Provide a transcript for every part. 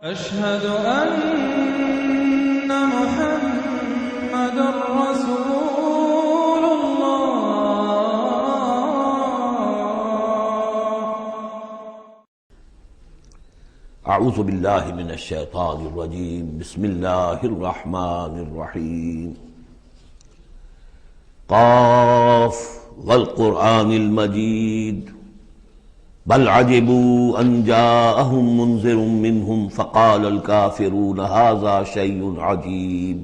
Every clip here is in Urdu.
أشهد أن محمد رسول الله. اعوذ باللہ من الشیطان الرجیم، بسم اللہ الرحمن الرحیم۔ قاف والقرآن المجید بل عجبوا ان جاءهم منذر منهم فقال الكافرون هذا شيء عجيب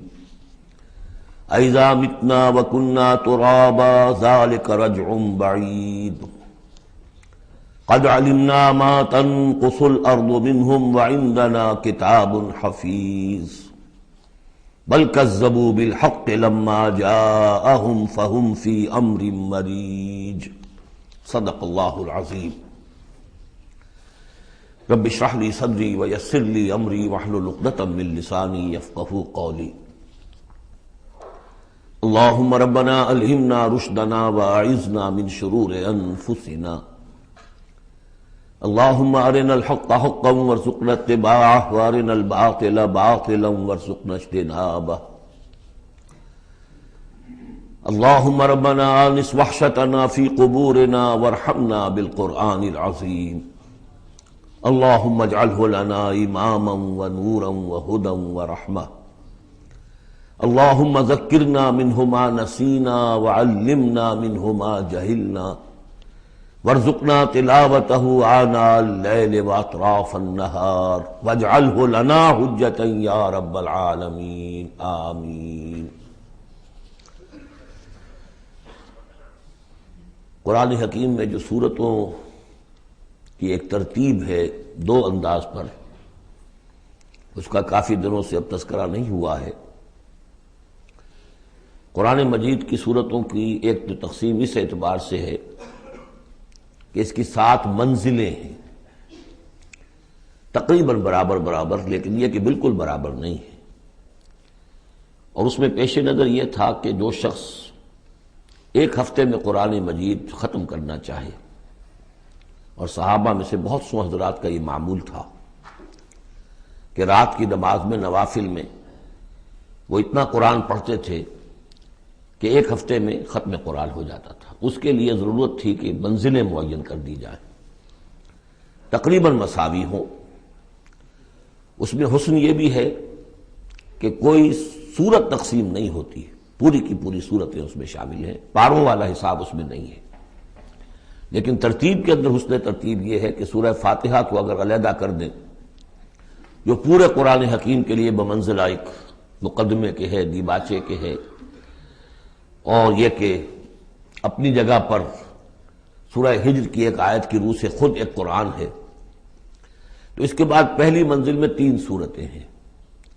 أإذا متنا وكنا ترابا ذلك رجع بعيد قد علمنا ما تنقص الأرض منهم وعندنا كتاب حفيظ بل كذبوا بالحق لما جاءهم فهم في أمر مريج۔ صدق اللہ العظیم۔ رب اشرح لي صدری ویسر لي امری واحلل عقدۃ من لسانی یفقہوا قولی۔ اللہم ربنا الہمنا رشدنا واعذنا من شرور انفسنا۔ اللہم ارنا الحق حقا وارزقنا اتباعہ وارنا الباطل باطلا وارزقنا اجتنابہ۔ اللہم ربنا آنس وحشتنا فی قبورنا وارحمنا بالقرآن العظیم۔ اللہم اجعلہ لنا اماما ونورا وہدا ورحمہ۔ اللہم ذکرنا منہ ما نسینا وعلمنا منہ ما جہلنا وارزقنا تلاوتہ آناء اللیل واطراف النہار واجعلہ لنا حجتا یا رب العالمین، آمین۔ قرآن حکیم میں جو سورتوں کی ایک ترتیب ہے دو انداز پر، اس کا کافی دنوں سے اب تذکرہ نہیں ہوا ہے۔ قرآن مجید کی سورتوں کی ایک تو تقسیم اس اعتبار سے ہے کہ اس کی 7 منزلیں ہیں، تقریباً برابر، لیکن یہ کہ بالکل برابر نہیں ہے۔ اور اس میں پیش نظر یہ تھا کہ جو شخص ایک ہفتے میں قرآن مجید ختم کرنا چاہے، اور صحابہ میں سے بہت سو حضرات کا یہ معمول تھا کہ رات کی نماز میں نوافل میں وہ اتنا قرآن پڑھتے تھے کہ ایک ہفتے میں ختم قرآن ہو جاتا تھا۔ اس کے لیے ضرورت تھی کہ منزلیں معین کر دی جائیں، تقریباً مساوی ہوں۔ اس میں حسن یہ بھی ہے کہ کوئی سورت تقسیم نہیں ہوتی، پوری کی پوری صورتیں اس میں شامل ہیں، پاروں والا حساب اس میں نہیں ہے۔ لیکن ترتیب کے اندر حسن ترتیب یہ ہے کہ سورہ فاتحہ کو اگر علیحدہ کر دیں، جو پورے قرآن حکیم کے لیے بمنزلہ ایک مقدمے کے ہے، دیباچے کے ہے، اور یہ کہ اپنی جگہ پر سورہ ہجر کی ایک آیت کی روح سے خود ایک قرآن ہے، تو اس کے بعد پہلی منزل میں 3 سورتیں ہیں،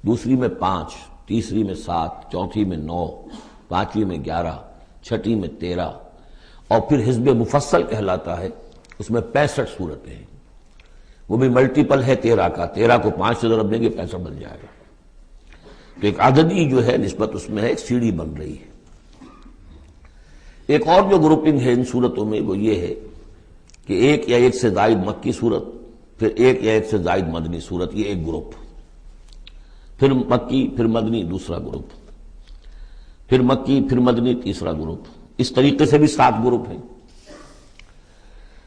دوسری میں 5، تیسری میں 7، چوتھی میں 9، پانچویں میں 11، چھٹی میں 13، اور پھر حزب مفصل کہلاتا ہے، اس میں 65 سورتیں ہیں۔ وہ بھی ملٹیپل ہے 13 کا، 13 کو 5 سے ضرب دیں گے 65 بن جائے گا۔ تو ایک عددی جو ہے نسبت اس میں ہے، ایک سیڑھی بن رہی ہے۔ ایک اور جو گروپنگ ہے ان صورتوں میں وہ یہ ہے کہ ایک یا ایک سے زائد مکی صورت، پھر ایک یا ایک سے زائد مدنی صورت، یہ ایک گروپ، پھر مکی پھر مدنی دوسرا گروپ، پھر مکی پھر مدنی تیسرا گروپ، اس طریقے سے بھی 7 گروپ ہیں۔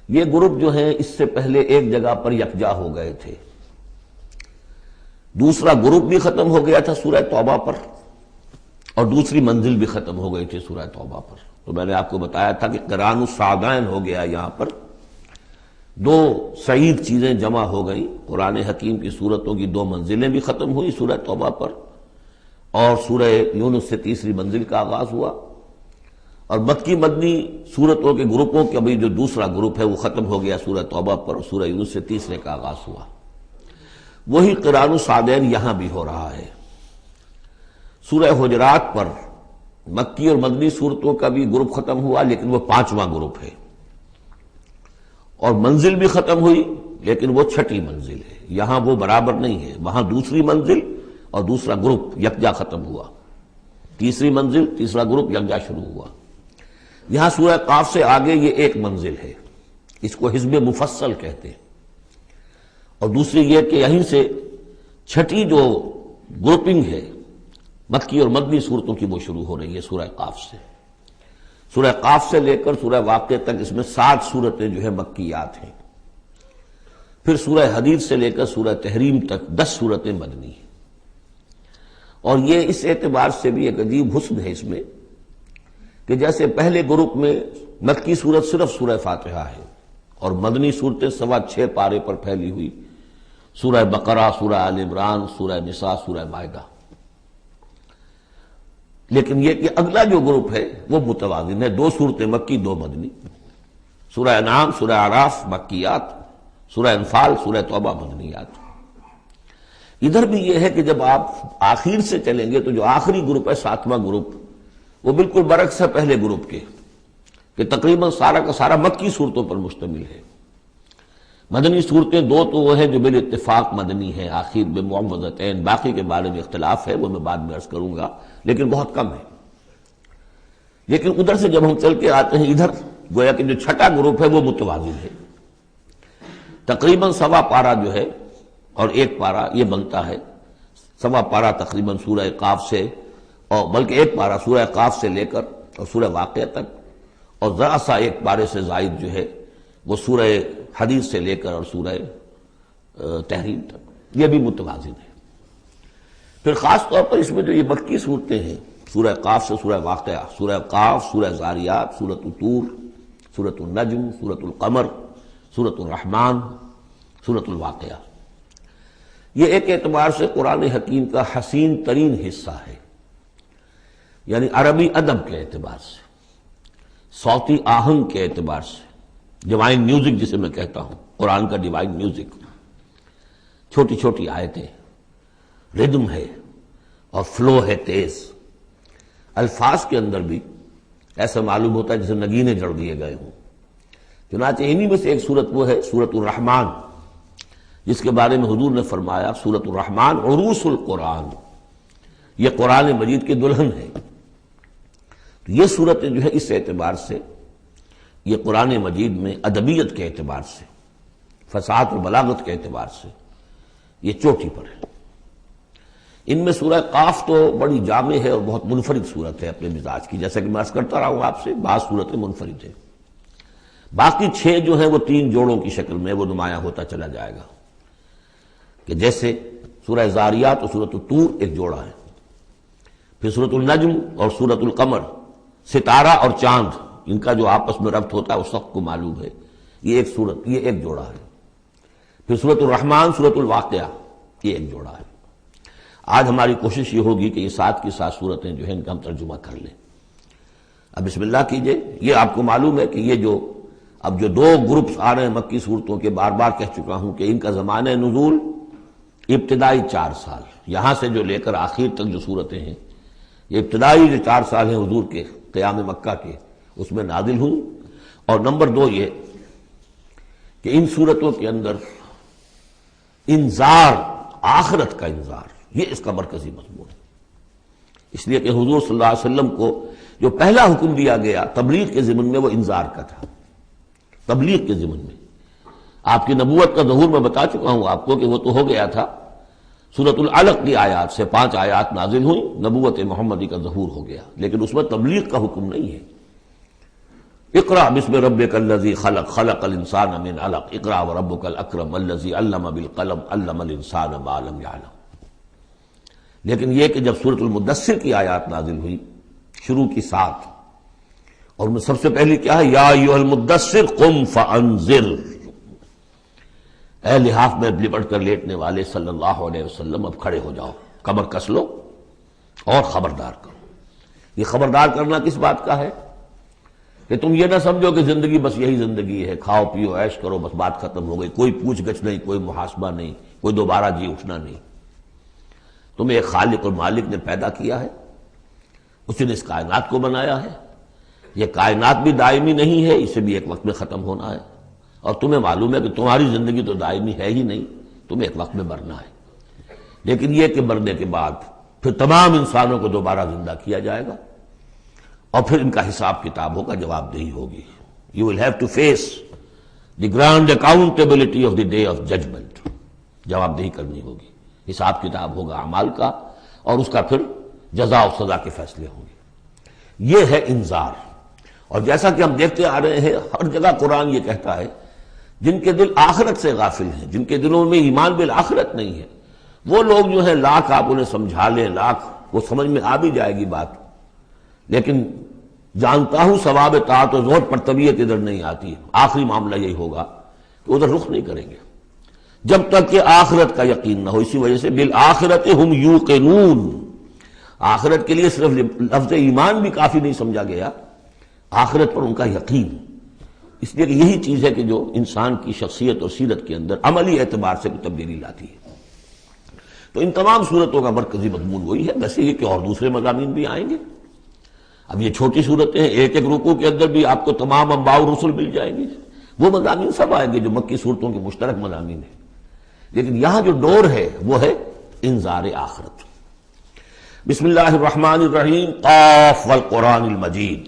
یہ گروپ جو ہیں اس سے پہلے ایک جگہ پر یکجا ہو گئے تھے، دوسرا گروپ بھی ختم ہو گیا تھا سورہ توبہ پر، اور دوسری منزل بھی ختم ہو گئی تھی سورہ توبہ پر۔ تو میں نے آپ کو بتایا تھا کہ قرآن الصعدین ہو گیا، یہاں پر 2 سعید چیزیں جمع ہو گئی۔ قرآن حکیم کی سورتوں کی 2 منزلیں بھی ختم ہوئی سورہ توبہ پر، اور سورہ یونس سے تیسری منزل کا آغاز ہوا، اور مکی مدنی صورتوں کے گروپوں کا بھی جو دوسرا گروپ ہے وہ ختم ہو گیا سورہ توبہ پر، اور سورہ یونس سے تیسرے کا آغاز ہوا۔ وہی قرآن الصعدین یہاں بھی ہو رہا ہے۔ سورہ حجرات پر مکی اور مدنی صورتوں کا بھی گروپ ختم ہوا، لیکن وہ 5واں گروپ ہے، اور منزل بھی ختم ہوئی لیکن وہ 6ٹھی منزل ہے۔ یہاں وہ برابر نہیں ہے، وہاں دوسری منزل اور دوسرا گروپ یکجا ختم ہوا، تیسری منزل تیسرا گروپ یکجا شروع ہوا۔ یہاں سورہ قاف سے آگے یہ ایک منزل ہے، اس کو حزب مفصل کہتے ہیں، اور دوسری یہ کہ یہیں سے چھٹی جو گروپنگ ہے مکی اور مدنی صورتوں کی وہ شروع ہو رہی ہے سورہ قاف سے. سورہ قاف سے لے کر سورہ واقعہ تک اس میں 7 صورتیں جو ہے مکیات ہیں. پھر سورہ حدید سے لے کر سورہ تحریم تک 10 صورتیں مدنی ہیں. اور یہ اس اعتبار سے بھی ایک عجیب حسن ہے اس میں کہ جیسے پہلے گروپ میں مکی صورت صرف سورہ فاتحہ ہے اور مدنی صورتیں 6.25 پارے پر پھیلی ہوئی سورہ بقرہ، سورہ آل عمران، سورہ نساء، سورہ مائدہ. لیکن یہ کہ اگلا جو گروپ ہے وہ متوازن ہے، 2 صورتیں مکی، 2 مدنی. سورہ انعام، سورہ اعراف مکیات، سورہ انفال، سورہ توبہ مدنیات. ادھر بھی یہ ہے کہ جب آپ آخر سے چلیں گے تو جو آخری گروپ ہے 7واں گروپ وہ بالکل برعکس ہے پہلے گروپ کے کہ تقریباً سارا کا سارا مکی صورتوں پر مشتمل ہے. مدنی صورتیں 2 تو وہ ہیں جو بالاتفاق مدنی ہیں آخر بمعوذتین، باقی کے بارے میں اختلاف ہے، وہ میں بعد میں عرض کروں گا، لیکن بہت کم ہے. لیکن ادھر سے جب ہم چل کے آتے ہیں ادھر گویا کہ جو چھٹا گروپ ہے وہ متوازن ہے. تقریباً 1.25 پارہ جو ہے اور 1 پارہ یہ بنتا ہے. 1.25 پارہ تقریباً سورہ قاف سے، اور بلکہ 1 پارہ سورہ قاف سے لے کر اور سورہ واقعہ تک، اور ذرا سا 1 پارے سے زائد جو ہے وہ سورہ حدیث سے لے کر اور سورہ تحریم تک. یہ بھی متوازن ہے. پھر خاص طور پر اس میں جو یہ مکی صورتیں ہیں سورہ قاف سے سورہ واقعہ، سورہ قاف، سورہ زاریات، سورۃ الطور، سورۃ النجم، سورۃ القمر، سورۃ الرحمن، سورۃ الواقعہ، یہ ایک اعتبار سے قرآن حکیم کا حسین ترین حصہ ہے. یعنی عربی ادب کے اعتبار سے، صوتی آہنگ کے اعتبار سے، ڈیوائن میوزک جسے میں کہتا ہوں، قرآن کا ڈیوائن میوزک، چھوٹی چھوٹی آیتیں، ردم ہے اور فلو ہے تیز. الفاظ کے اندر بھی ایسا معلوم ہوتا ہے جیسے نگینے جڑ دیے گئے ہوں. چنانچہ انہی میں سے ایک صورت وہ ہے سورۃ الرحمن، جس کے بارے میں حضور نے فرمایا سورۃ الرحمن عروس القرآن، یہ قرآن مجید کی دلہن ہے. تو یہ صورتیں جو ہے اس اعتبار سے یہ قرآن مجید میں ادبیت کے اعتبار سے، فصاحت و بلاغت کے اعتبار سے یہ چوٹی پر ہے. ان میں سورہ قاف تو بڑی جامع ہے اور بہت منفرد صورت ہے اپنے مزاج کی، جیسا کہ میں عرض کرتا رہا ہوں آپ سے، بعض صورتیں منفرد ہیں. باقی 6 جو ہیں وہ 3 جوڑوں کی شکل میں وہ نمایاں ہوتا چلا جائے گا، کہ جیسے سورہ زاریات اور سورۃ الطور ایک جوڑا ہے، پھر سورۃ النجم اور سورۃ القمر، ستارہ اور چاند، ان کا جو آپس میں ربط ہوتا ہے اس وقت کو معلوم ہے، یہ ایک صورت، یہ ایک جوڑا ہے. پھر سورۃ الرحمن، سورۃ الواقعہ، یہ ایک جوڑا ہے. آج ہماری کوشش یہ ہوگی کہ یہ 7 کی 7 صورتیں جو ہیں ان کا ہم ترجمہ کر لیں. اب بسم اللہ کیجئے. یہ آپ کو معلوم ہے کہ یہ جو اب جو 2 گروپس آ رہے ہیں مکی صورتوں کے، بار بار کہہ چکا ہوں کہ ان کا زمانہ نزول ابتدائی 4 سال، یہاں سے جو لے کر آخر تک جو صورتیں ہیں یہ ابتدائی جو 4 سال ہیں حضور کے قیام مکہ کے اس میں نازل ہوئی. اور نمبر 2 یہ کہ ان صورتوں کے اندر انذار، آخرت کا انذار، یہ اس کا مرکزی مضمون ہے. اس لیے کہ حضور صلی اللہ علیہ وسلم کو جو پہلا حکم دیا گیا تبلیغ کے ضمن میں وہ انذار کا تھا. تبلیغ کے ضمن میں آپ کی نبوت کا ظہور میں بتا چکا ہوں آپ کو کہ وہ تو ہو گیا تھا، سورۃ العلق کی آیات سے 5 آیات نازل ہوئی، نبوت محمدی کا ظہور ہو گیا، لیکن اس میں تبلیغ کا حکم نہیں ہے. اقرأ بسم ربک الذی خلق، خلق الانسان من علق، اقرأ وربک الاکرم الذی علم بالقلم، علم الانسان ما لم یعلم. لیکن یہ کہ جب سورۃ المدثر کی آیات نازل ہوئی شروع کی 7، اور ان میں سب سے پہلی کیا ہے، یا ایھا المدثر قم فانذر، اے لحاف میں لپٹ کر لیٹنے والے صلی اللہ علیہ وسلم اب کھڑے ہو جاؤ، کمر کس لو اور خبردار کرو. یہ خبردار کرنا کس بات کا ہے کہ تم یہ نہ سمجھو کہ زندگی بس یہی زندگی ہے، کھاؤ پیو عیش کرو بس بات ختم ہو گئی، کوئی پوچھ گچھ نہیں، کوئی محاسبہ نہیں، کوئی دوبارہ جی اٹھنا نہیں. تمہیں ایک خالق اور مالک نے پیدا کیا ہے، اس نے اس کائنات کو بنایا ہے. یہ کائنات بھی دائمی نہیں ہے، اسے بھی ایک وقت میں ختم ہونا ہے، اور تمہیں معلوم ہے کہ تمہاری زندگی تو دائمی ہے ہی نہیں، تمہیں ایک وقت میں مرنا ہے. لیکن یہ کہ مرنے کے بعد پھر تمام انسانوں کو دوبارہ زندہ کیا جائے گا، اور پھر ان کا حساب کتاب ہوگا، جواب دہی ہوگی. You will have to face the grand accountability of the day of judgment. جواب دہی کرنی ہوگی. حساب کتاب ہوگا اعمال کا، اور اس کا پھر جزا و سزا کے فیصلے ہوں گے۔ یہ ہے انذار۔ اور جیسا کہ ہم دیکھتے آ رہے ہیں، ہر جگہ قرآن یہ کہتا ہے جن کے دل آخرت سے غافل ہیں، جن کے دلوں میں ایمان بالآخرت نہیں ہے، وہ لوگ جو ہے لاکھ آپ انہیں سمجھا لیں، لاکھ وہ سمجھ میں آ بھی جائے گی بات، لیکن جانتا ہوں ثواب طاعت و زہد پر طبیعت ادھر نہیں آتی۔ آخری معاملہ یہی ہوگا کہ ادھر رخ نہیں کریں گے جب تک کہ آخرت کا یقین نہ ہو۔ اسی وجہ سے بالآخرت ہم یوقنون، آخرت کے لیے صرف لفظ ایمان بھی کافی نہیں سمجھا گیا، آخرت پر ان کا یقین۔ اس لیے کہ یہی چیز ہے کہ جو انسان کی شخصیت اور سیرت کے اندر عملی اعتبار سے تبدیلی لاتی ہے۔ تو ان تمام صورتوں کا مرکزی مضمون وہی ہے، ویسے یہ کہ اور دوسرے مضامین بھی آئیں گے۔ اب یہ چھوٹی صورتیں ہیں، ایک ایک رکوع کے اندر بھی آپ کو تمام انباء و رسل مل جائیں گے، وہ مضامین سب آئیں گے جو مکی صورتوں کے مشترک مضامین ہیں، لیکن یہاں جو ڈور ہے وہ ہے انذار آخرت۔ بسم اللہ الرحمن الرحیم، قاف والقرآن المجید۔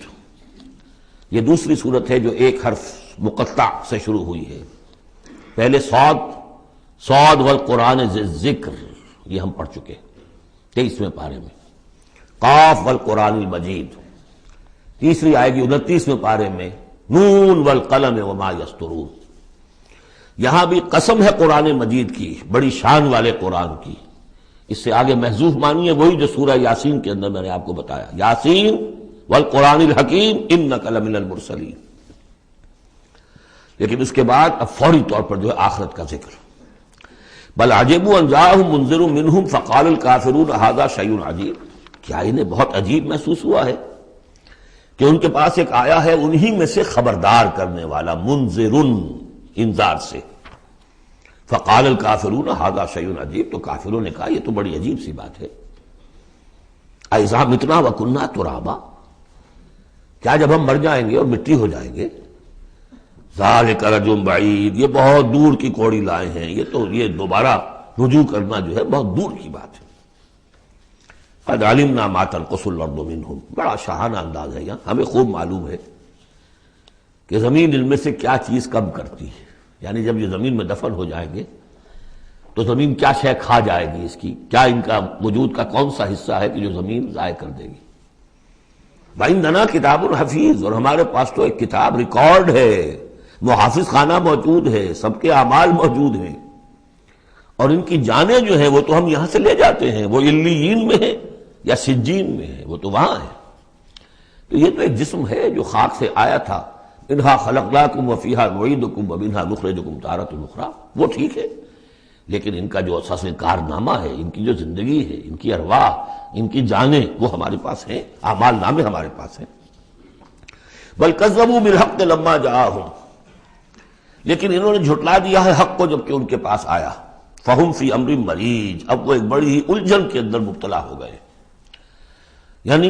یہ دوسری صورت ہے جو ایک حرف مقطع سے شروع ہوئی ہے۔ پہلے صاد والقرآن ذی الذکر، یہ ہم پڑھ چکے 23ویں پارے میں۔ قاف والقرآن المجید، تیسری آئے گی 29ویں پارے میں، نون والقلم وما یسطرون۔ یہاں بھی قسم ہے قرآن مجید کی، بڑی شان والے قرآن کی۔ اس سے آگے محذوف معنی ہے وہی جو سورہ یاسین کے اندر میں نے آپ کو بتایا، یاسین والقرآن الحکیم انک لمن المرسلین۔ لیکن اس کے بعد اب فوری طور پر جو ہے آخرت کا ذکر۔ بل عجبوا ان جاءهم منذر منهم فقال الكافرون هذا شيء عجیب، کیا انہیں بہت عجیب محسوس ہوا ہے کہ ان کے پاس ایک آیا ہے انہی میں سے خبردار کرنے والا، منذر انذار سے۔ فقال الکافرون هذا شیء عجیب، تو کافروں نے کہا یہ تو بڑی عجیب سی بات ہے۔ اذا متنا وکنا ترابا، کیا جب ہم مر جائیں گے اور مٹی ہو جائیں گے؟ ذالک رجل بعید، یہ بہت دور کی کوڑی لائے ہیں، یہ دوبارہ رجوع کرنا جو ہے بہت دور کی بات ہے۔ قد علمنا ما تنقص الارض منهم، بڑا شاہانہ انداز ہے یہاں، ہمیں خوب معلوم ہے کہ زمین ان میں سے کیا چیز کم کرتی ہے، یعنی جب یہ زمین میں دفن ہو جائیں گے تو زمین کیا شے کھا جائے گی، اس کی کیا، ان کا وجود کا کون سا حصہ ہے کہ جو زمین ضائع کر دے گی۔ وَإِنَّنَا كِتَابٌ حفیظ، اور ہمارے پاس تو ایک کتاب ریکارڈ ہے، محافظ خانہ موجود ہے، سب کے اعمال موجود ہیں، اور ان کی جانیں جو ہیں وہ تو ہم یہاں سے لے جاتے ہیں، وہ علیین میں ہے یا سجین میں ہے، وہ تو وہاں ہے۔ تو یہ تو ایک جسم ہے جو خاک سے آیا تھا، منہا خلقناکم وفیہا نعیدکم ومنہا نخرجکم تارۃ اخری، وہ ٹھیک ہے، لیکن ان کا جو اساس کارنامہ ہے، ان کی جو زندگی ہے، ان کی ارواح، ان کی جانیں، وہ ہمارے پاس ہیں، اعمال نامے ہمارے پاس ہیں۔ بل کذبوا بالحق لما جاءہم، لیکن انہوں نے جھٹلا دیا ہے حق کو جب کہ ان کے پاس آیا۔ فہم فی امر مریج، اب وہ ایک بڑی ہی الجھن کے اندر مبتلا ہو گئے۔ یعنی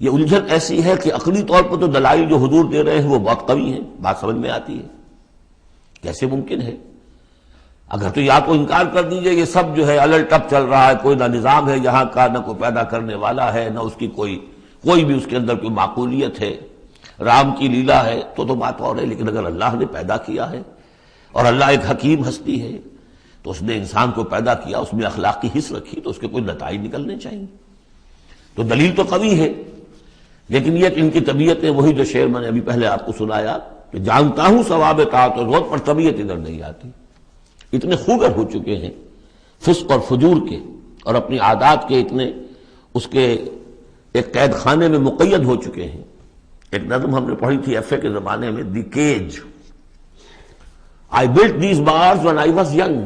یہ الجھن ایسی ہے کہ عقلی طور پر تو دلائل جو حضور دے رہے ہیں وہ بہت قوی ہیں، بات سمجھ میں آتی ہے، کیسے ممکن ہے؟ اگر تو یا تو انکار کر دیجئے یہ سب جو ہے الٹ ٹپ چل رہا ہے، کوئی نہ نظام ہے یہاں کا، نہ کوئی پیدا کرنے والا ہے، نہ اس کی کوئی بھی اس کے اندر کوئی معقولیت ہے، رام کی لیلا ہے تو بات اور ہے، لیکن اگر اللہ نے پیدا کیا ہے اور اللہ ایک حکیم ہستی ہے تو اس نے انسان کو پیدا کیا، اس میں اخلاقی حص رکھی، تو اس کے کوئی نتائج نکلنے چاہیے۔ تو دلیل تو قوی ہے، لیکن یہ کہ ان کی طبیعت ہے وہی جو شعر میں نے ابھی پہلے آپ کو سنایا کہ جانتا ہوں ثواب طاعت و زہد پر طبیعت ادھر نہیں آتی۔ اتنے خوگر ہو چکے ہیں فسق اور فجور کے، اور اپنی عادات کے اتنے اس کے ایک قید خانے میں مقید ہو چکے ہیں۔ ایک نظم ہم نے پڑھی تھی ایف اے کے زمانے میں، دی cage, I built these bars when I was young۔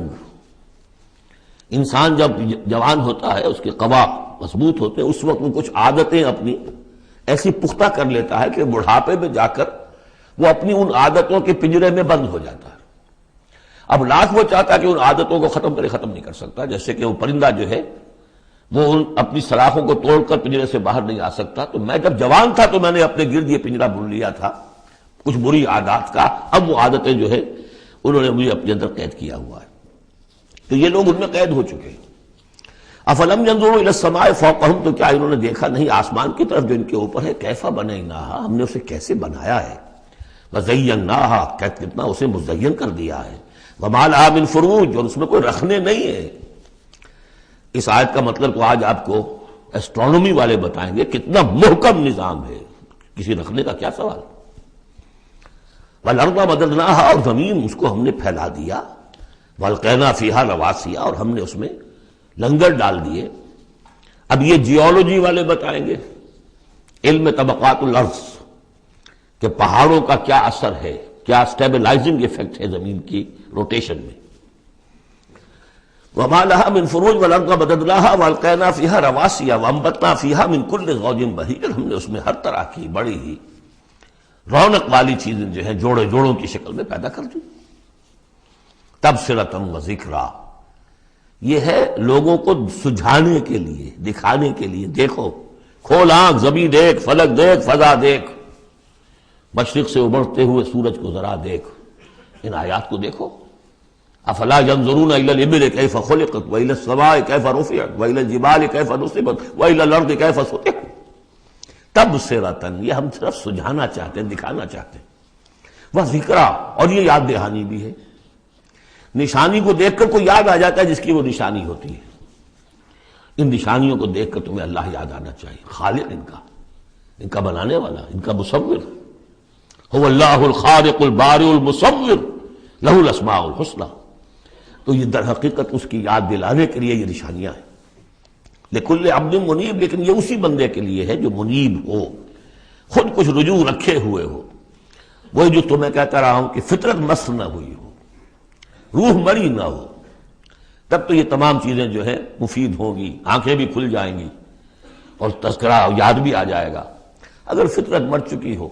انسان جب جوان ہوتا ہے، اس کے قوا مضبوط ہوتے ہیں، اس وقت وہ کچھ عادتیں اپنی ایسی پختہ کر لیتا ہے کہ بڑھاپے میں جا کر وہ اپنی ان عادتوں کے پنجرے میں بند ہو جاتا ہے۔ اب لاکھ وہ چاہتا ہے کہ ان عادتوں کو ختم نہیں کر سکتا، جیسے کہ وہ پرندہ جو ہے وہ اپنی سلاخوں کو توڑ کر پنجرے سے باہر نہیں آ سکتا۔ تو میں جب جوان تھا تو میں نے اپنے گرد یہ پنجرا بن لیا تھا کچھ بری عادات کا، اب وہ عادتیں جو ہے انہوں نے مجھے اپنے اندر قید کیا ہوا ہے۔ تو یہ لوگ ان میں قید ہو چکے ہیں۔ افلم ينظروا الى السماء فوقهم، تو کیا انہوں نے دیکھا نہیں آسمان کی طرف جو ان کے اوپر ہے، کیف بنیناها، ہم نے اسے کیسے بنایا ہے، وزیناها، کتنا اسے مزین کر دیا ہے، وما لها من فروج، اور اس میں کوئی رکھنے نہیں ہے۔ اس آیت کا مطلب کو آج آپ کو ایسٹرونومی والے بتائیں گے کتنا محکم نظام ہے، کسی رکھنے کا کیا سوال۔ وَالْأَرْضَ مَدَدْنَاهَا، اور زمین اس کو ہم نے پھیلا دیا، وَأَلْقَيْنَا فِيهَا رَوَاسِيَ، اور ہم نے اس میں لنگر ڈال دیے۔ اب یہ جیولوجی والے بتائیں گے، علم طبقات الارض، کہ پہاڑوں کا کیا اثر ہے، کیا سٹیبلائزنگ ایفیکٹ ہے زمین کی روٹیشن میں۔ وَمَا لَهَا مِن فُرُوجٍ وَالْأَرْضَ مَدَدْنَاهَا وَأَلْقَيْنَا فِيهَا رَوَاسِيَ وَأَنبَتْنَا فِيهَا مِن كُلِّ زَوْجٍ بَهِيجٍ، ہم نے اس میں ہر طرح کی بڑی ہی رونق والی چیزیں جو ہیں جوڑے جوڑوں کی شکل میں پیدا کر دی۔ تبصرۃ وذکریٰ، یہ ہے لوگوں کو سجھانے کے لیے، دکھانے کے لیے، دیکھو، کھول آنکھ، زمین دیکھ، فلک دیکھ، فضا دیکھ، مشرق سے ابھرتے ہوئے سورج کو ذرا دیکھ، ان آیات کو دیکھو۔ افلا ينظرون الى الابل كيف خلقت والى السماء كيف رفعت والى الجبال كيف نصبت والى الارض كيف سطحت۔ تبصرۃ، یہ ہم صرف سجھانا چاہتے ہیں، دکھانا چاہتے ہیں، وہ ذکرہ، اور یہ یاد دہانی بھی ہے۔ نشانی کو دیکھ کر کوئی یاد آ جاتا ہے جس کی وہ نشانی ہوتی ہے، ان نشانیوں کو دیکھ کر تمہیں اللہ یاد آنا چاہیے، خالق ان کا بنانے والا، ان کا مصور۔ هو اللہ الخالق البارئ المصور لہ الاسماء الحسنی۔ تو یہ در حقیقت اس کی یاد دلانے کے لیے یہ نشانیاں ہیں۔ لکل عبد منیب، لیکن یہ اسی بندے کے لیے ہے جو منیب ہو، خود کچھ رجوع رکھے ہوئے ہو، وہی جو تمہیں کہتا رہا ہوں کہ فطرت مس نہ ہوئی ہو، روح مری نہ ہو، تب تو یہ تمام چیزیں جو ہے مفید ہوں گی، آنکھیں بھی کھل جائیں گی اور تذکرہ یاد بھی آ جائے گا۔ اگر فطرت مر چکی ہو،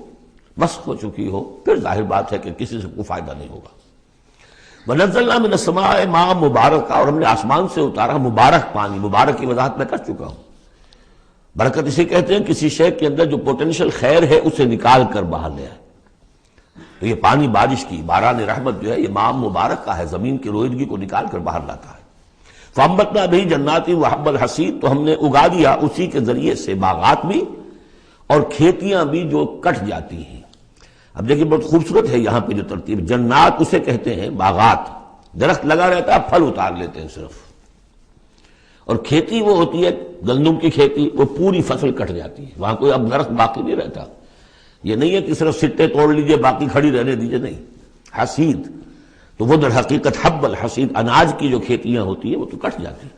مسخ ہو چکی ہو، پھر ظاہر بات ہے کہ کسی سے کوئی فائدہ نہیں ہوگا۔ وَنَزَّلْنَا مِنَ السَّمَاءِ مَاءً مُبَارَكًا، اور ہم نے آسمان سے اتارا مبارک پانی۔ مبارک کی وضاحت میں کر چکا ہوں۔ برکت اسے کہتے ہیں کسی شے کے اندر جو پوٹینشیل خیر ہے اسے نکال کر باہر لے آئے۔ تو یہ پانی بارش کی، باران رحمت جو ہے یہ ماء مبارک کا ہے، زمین کی روئیدگی کو نکال کر باہر لاتا ہے۔ فَأَنبَتْنَا بِهِ جَنَّاتٍ وَحَبَّ الْحَصِيدِ، تو ہم نے اگا دیا اسی کے ذریعے سے باغات بھی اور کھیتیاں بھی جو کٹ جاتی ہیں۔ اب دیکھیں بہت خوبصورت ہے یہاں پہ جو ترتیب، جنات اسے کہتے ہیں باغات، درخت لگا رہتا ہے پھل اتار لیتے ہیں صرف، اور کھیتی وہ ہوتی ہے گندم کی کھیتی، وہ پوری فصل کٹ جاتی ہے، وہاں کوئی اب درخت باقی نہیں رہتا۔ یہ نہیں ہے کہ صرف سٹے توڑ لیجئے باقی کھڑی رہنے دیجئے، نہیں۔ حصید تو وہ در حقیقت حب الحصید، اناج کی جو کھیتیاں ہوتی ہیں وہ تو کٹ جاتی ہیں۔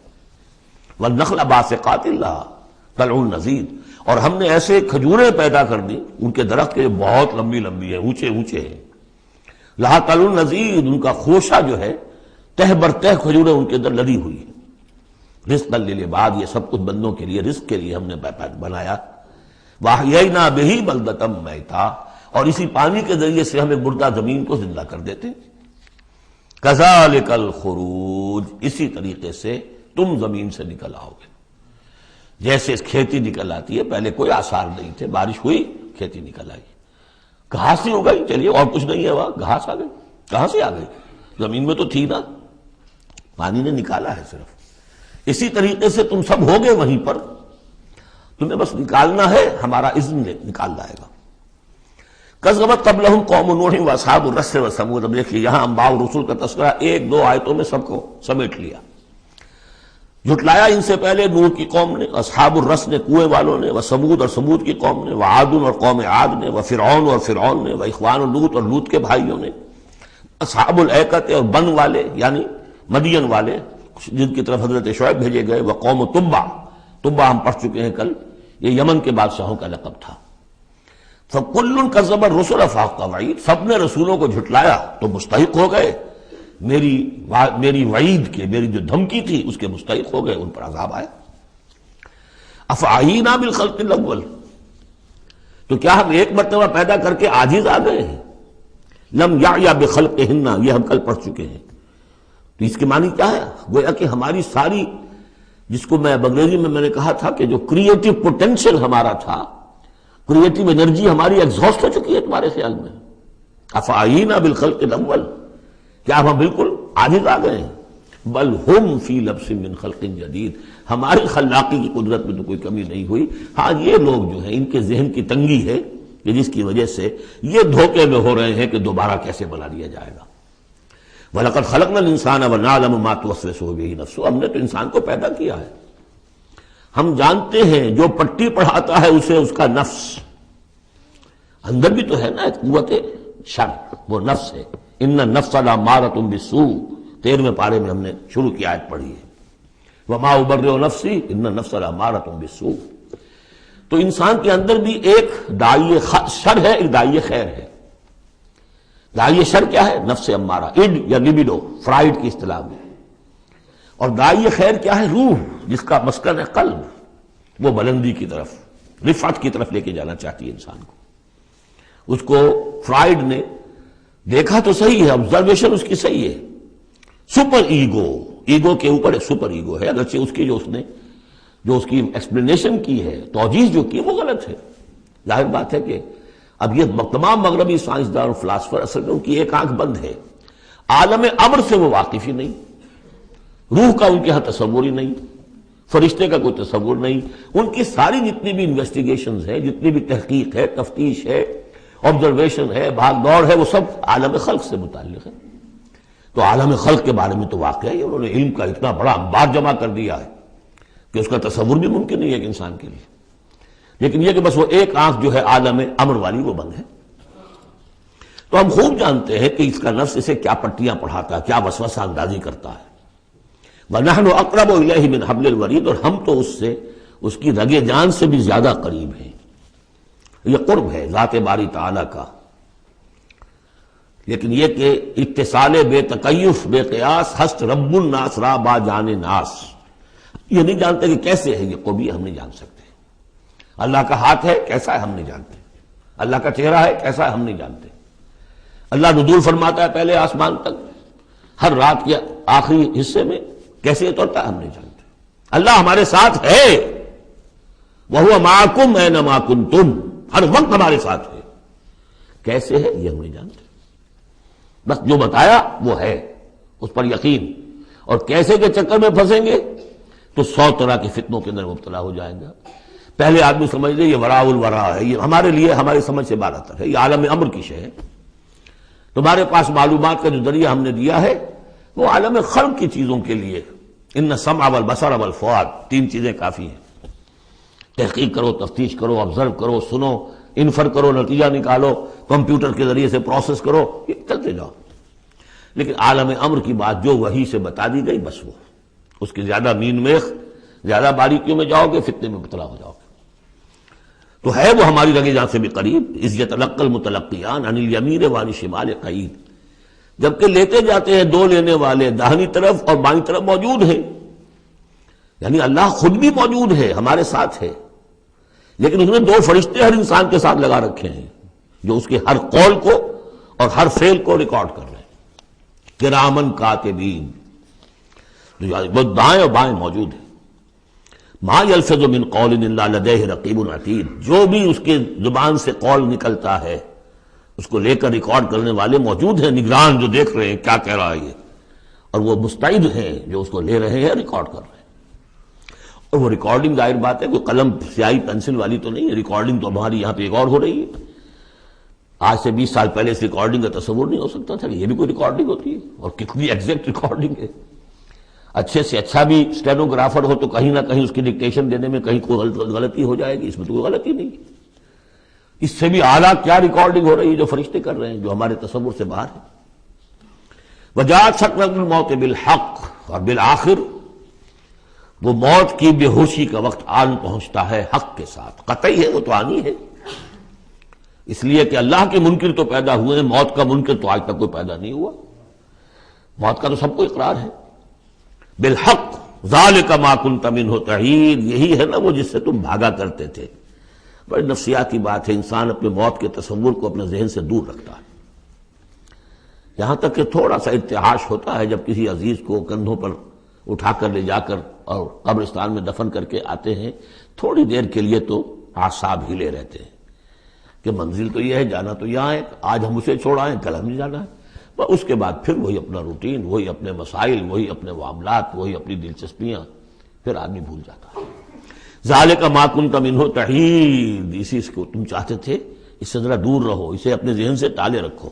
والنخل باسقات لہا طلع نضید، اور ہم نے ایسے کھجوریں پیدا کر دی، ان کے درخت کے بہت لمبی لمبی ہیں، اونچے اونچے ہیں، لہا طلع نضید، ان کا خوشہ جو ہے تہ بر تہ کھجوریں ان کے اندر لدی ہوئی ہیں۔ رزقا للعباد، یہ سب کچھ بندوں کے لیے، رزق کے لیے ہم نے بنایا۔ وَأَحْيَيْنَا بِهِ بَلْدَةً مَيْتًا، اور اسی پانی کے ذریعے سے ہم ایک مردہ زمین کو زندہ کر دیتے۔ كَذَلِكَ الْخُرُوجُ، اسی طریقے سے تم زمین سے نکل آؤ گے، جیسے کھیتی نکل آتی ہے، پہلے کوئی آثار نہیں تھے، بارش ہوئی کھیتی نکل آئی، گھاس ہی اگائی، چلیے اور کچھ نہیں ہے، وہاں گھاس آ گئی، کہاں سے آ گئی؟ زمین میں تو تھی نا، پانی نے نکالا ہے صرف۔ اسی طریقے سے تم سب ہوگے وہیں پر، تمہیں بس نکالنا ہے، ہمارا اذن نکال لائے گا۔ کذبت قبلہم قوم نوح واصحاب الرس وثمود، اب دیکھیے یہاں انباء رسول کا تذکرہ ایک دو آیتوں میں سب کو سمیٹ لیا۔ جھٹلایا ان سے پہلے نوح کی قوم نے، اصحاب الرس نے، کنویں والوں نے، وثمود اور ثمود کی قوم نے، وعاد اور قوم عاد نے، وفرعون اور فرعون نے، واخوان لوط اور لوط کے بھائیوں نے، اصحاب الایکۃ اور بن والے یعنی مدین والے جن کی طرف حضرت شعیب بھیجے گئے، وقوم تبع، تبع ہم پڑھ چکے ہیں کل، یہ یمن کے بادشاہوں کا لقب تھا۔ فَكُلٌّ كَذَّبَ الرُّسُلَ فَحَقَّ وَعِيدِ، سب نے رسولوں کو جھٹلایا تو مستحق ہو گئے میری وعید کے، میری جو دھمکی تھی اس کے مستحق ہو گئے، ان پر عذاب آیا۔ أَفَعَيِينَا بِالْخَلْقِ الْأَوَّلِ، تو کیا ہم ایک مرتبہ پیدا کر کے عاجز آ گئے ہیں؟ لم یعیا بخلقہن، یہ ہم کل پڑھ چکے ہیں۔ تو اس کے معنی کیا ہے؟ گویا کہ ہماری ساری، جس کو میں انگریزی میں نے کہا تھا کہ جو کریٹو پوٹینشیل ہمارا تھا، کریٹو انرجی ہماری ایگزاسٹ ہو چکی ہے تمہارے خیال میں۔ افعینا بالخلق الاول، کیا ہم بالکل عاجز آ گئے ہیں؟ بل ہم فی لبس من خلق جدید، ہماری خلاقی کی قدرت میں تو کوئی کمی نہیں ہوئی۔ ہاں یہ لوگ جو ہیں ان کے ذہن کی تنگی ہے کہ جس کی وجہ سے یہ دھوکے میں ہو رہے ہیں کہ دوبارہ کیسے بنا لیا جائے گا۔ وَلَقَدْ خَلَقْنَا الْإِنسَانَ وَنَعْلَمُ مَا تُوَسْوِسُ بِهِ نَفْسُهُ، ہم نے تو انسان کو پیدا کیا ہے، ہم جانتے ہیں جو پٹی پڑھاتا ہے اسے اس کا نفس، اندر بھی تو ہے نا ایک قوت شر، وہ نفس ہے، ان النفس لامارۃ بالسوء، 13ویں پارے میں ہم نے شروع کی آیت پڑھی ہے، وما ابرئ نفسی ان النفس لامارۃ بالسوء۔ تو انسان کے اندر بھی ایک داعی شر ہے، ایک داعی خیر ہے۔ داعی شر کیا ہے؟ نفس امارہ، اڈ یا لبیڈو فرائڈ کی اصطلاح میں، اور داعی خیر کیا ہے؟ روح، جس کا مسکن ہے قلب، وہ بلندی کی طرف، رفعت کی طرف لے کے جانا چاہتی ہے انسان کو۔ اس کو فرائڈ نے دیکھا تو صحیح ہے، آبزرویشن اس کی صحیح ہے، سپر ایگو، ایگو کے اوپر ایک سپر ایگو ہے، اگرچہ اس کی جو اس کی ایکسپلینیشن کی ہے، توجیہ جو کی، وہ غلط ہے۔ ظاہر بات ہے کہ اب یہ تمام مغربی سائنسدان اور فلاسفر اصل میں ان کی ایک آنکھ بند ہے، عالم امر سے وہ واقف ہی نہیں، روح کا ان کے ہاں تصور ہی نہیں، فرشتے کا کوئی تصور نہیں، ان کی ساری جتنی بھی انویسٹیگیشنز ہے، جتنی بھی تحقیق ہے، تفتیش ہے، آبزرویشن ہے، بھاگ دوڑ ہے، وہ سب عالم خلق سے متعلق ہے۔ تو عالم خلق کے بارے میں تو واقعہ ہے، انہوں نے علم کا اتنا بڑا انبار جمع کر دیا ہے کہ اس کا تصور بھی ممکن نہیں ہے ایک انسان کے لیے، لیکن یہ کہ بس وہ ایک آنکھ جو ہے عالم امر والی وہ بند ہے۔ تو ہم خوب جانتے ہیں کہ اس کا نفس اسے کیا پٹیاں پڑھاتا ہے، کیا وسوسہ اندازی کرتا ہے۔ وَنَحْنُ أَقْرَبُ إِلَيْهِ مِنْ حَبْلِ الْوَرِيدِ، اور ہم تو اس سے، اس کی رگ جان سے بھی زیادہ قریب ہیں۔ یہ قرب ہے ذات باری تعالیٰ کا، لیکن یہ کہ اتصال بے تکیف بے قیاس ہست رب الناس را با جان ناس، یہ نہیں جانتے کہ کیسے ہے یہ قرب، ہم نہیں جان سکتے۔ اللہ کا ہاتھ ہے کیسا ہے ہم نہیں جانتے، اللہ کا چہرہ ہے کیسا ہے ہم نہیں جانتے، اللہ نزول فرماتا ہے پہلے آسمان تک ہر رات کے آخری حصے میں، کیسے اترتا ہے ہم نہیں جانتے۔ اللہ ہمارے ساتھ ہے، وَهُوَ مَعَكُمْ أَيْنَمَا كُنتُمْ، ہر وقت ہمارے ساتھ ہے، کیسے ہے یہ ہم نہیں جانتے، بس جو بتایا وہ ہے، اس پر یقین، اور کیسے کے چکر میں پھنسیں گے تو 100 طرح کے فتنوں کے اندر مبتلا ہو جائیں گا۔ پہلے آدمی سمجھ لے یہ وراء الورا ہے، یہ ہمارے لیے ہماری سمجھ سے بالاتر ہے، یہ عالم امر کی شے ہے۔ تمہارے پاس معلومات کا جو ذریعہ ہم نے دیا ہے وہ عالم خلق کی چیزوں کے لیے، ان السمع والبصر والفؤاد، 3 چیزیں کافی ہیں۔ تحقیق کرو، تفتیش کرو، آبزرو کرو، سنو، انفر کرو، نتیجہ نکالو، کمپیوٹر کے ذریعے سے پروسیس کرو، یہ چلتے جاؤ۔ لیکن عالم امر کی بات جو وحی سے بتا دی گئی، بس وہ، اس کی زیادہ مین میخ، زیادہ باریکیوں میں جاؤ گے فتنے میں مبتلا ہو جاؤ گے۔ تو ہے وہ ہماری رگ جان سے بھی قریب، اذ یتلقی المتلقیان عن الیمین وعن الشمال قعید، جبکہ لیتے جاتے ہیں دو لینے والے داہنی طرف اور بائیں طرف موجود ہیں، یعنی اللہ خود بھی موجود ہے، ہمارے ساتھ ہے، لیکن اس نے 2 فرشتے ہر انسان کے ساتھ لگا رکھے ہیں جو اس کے ہر قول کو اور ہر فعل کو ریکارڈ کر رہے ہیں، کرامن کاتبین، وہ دائیں اور بائیں موجود ہیں۔ ما یلفظ من قول الا لدیہ رقیب عتید، جو بھی اس کے زبان سے قول نکلتا ہے اس کو لے کر ریکارڈ کرنے والے موجود ہیں، نگران جو دیکھ رہے ہیں کیا کہہ رہا ہے یہ، اور وہ مستعد ہیں جو اس کو لے رہے ہیں، ریکارڈ کر رہے ہیں۔ اور وہ ریکارڈنگ ظاہر بات ہے کوئی قلم سیاہی پینسل والی تو نہیں ہے، ریکارڈنگ تو ہماری یہاں پہ ایک اور ہو رہی ہے۔ آج سے 20 سال پہلے اس ریکارڈنگ کا تصور نہیں ہو سکتا تھا کہ یہ بھی کوئی ریکارڈنگ ہوتی ہے، اور کتنی ایگزیکٹ ریکارڈنگ ہے۔ اچھے سے اچھا بھی اسٹینوگرافر ہو تو کہیں نہ کہیں اس کی ڈکٹیشن دینے میں کہیں کوئی غلطی ہو جائے گی، اس میں تو کوئی غلطی نہیں ہے۔ اس سے بھی اعلیٰ کیا ریکارڈنگ ہو رہی ہے جو فرشتے کر رہے ہیں، جو ہمارے تصور سے باہر ہے۔ وجاءت سکرۃ الموت بالحق، اور بالآخر وہ موت کی بے ہوشی کا وقت آن پہنچتا ہے حق کے ساتھ، قطعی ہے وہ تو آنی ہے، اس لیے کہ اللہ کے منکر تو پیدا ہوئے ہیں، موت کا منکر تو آج تک کوئی پیدا نہیں ہوا، موت کا تو سب کو اقرار ہے۔ بالحق ذالک ما کنت منہ تحید، یہی ہے نا وہ جس سے تم بھاگا کرتے تھے۔ بڑی نفسیاتی بات ہے، انسان اپنے موت کے تصور کو اپنے ذہن سے دور رکھتا ہے، یہاں تک کہ تھوڑا سا ارتعاش ہوتا ہے جب کسی عزیز کو کندھوں پر اٹھا کر لے جا کر اور قبرستان میں دفن کر کے آتے ہیں، تھوڑی دیر کے لیے تو اعصاب ہلے رہتے ہیں کہ منزل تو یہ ہے، جانا تو یہاں ہے، آج ہم اسے چھوڑائیں کل ہم نہیں جانا ہے، اس کے بعد پھر وہی اپنا روٹین، وہی اپنے مسائل، وہی اپنے معاملات، وہی اپنی دلچسپیاں، پھر آدمی بھول جاتا ہے۔ ذالک ما کنت منہ تحید، اسی کو تم چاہتے تھے، اس سے ذرا دور رہو، اسے اپنے ذہن سے ٹالے رکھو۔